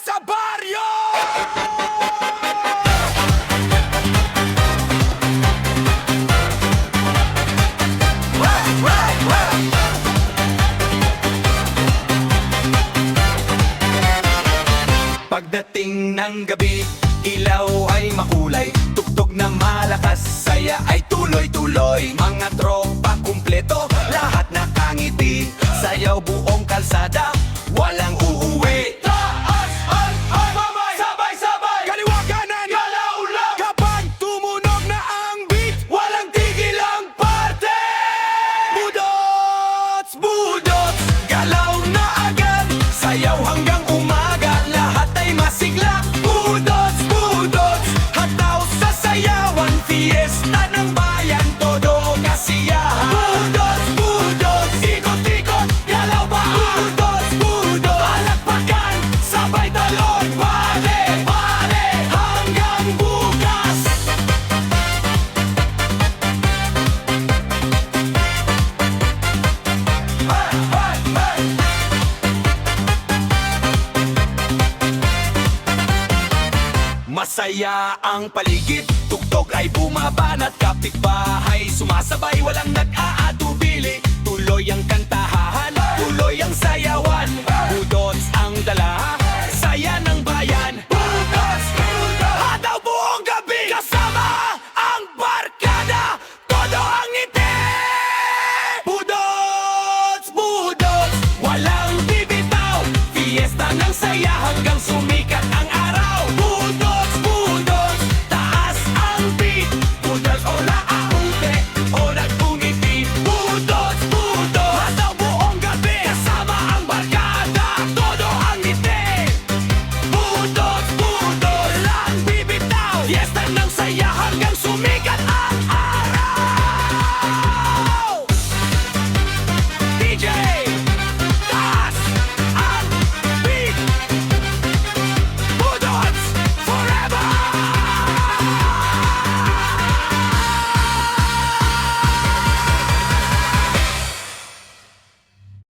sa baryo! Pagdating ng gabi, ilaw ay makulay, tugtog na malakas, saya ay tuloy-tuloy. Mga tropa kumpleto, lahat nakangiti, sayaw buong kalsada, walang uuwi. Taas ang kamay, sabay-sabay, kaliwa kanan, galaw lang. Kapag tumunog na ang beat, walang tigil ang parte. Budots, budots, galaw na agad, sayaw hanggang umaga, lahat ay masigla. Budots, budots, hataw sa sayawan, fiesta ng bayan, todo kasiyahan. Budots, budots, ikot-ikot, galaw pa. Budots, budots, palakpakan, sabay talon, pare, pare, hanggang bukas. Hey, hey, hey. Masaya ang paligid, tugtog ay bumabanat, kapitbahay sumasabay, walang nag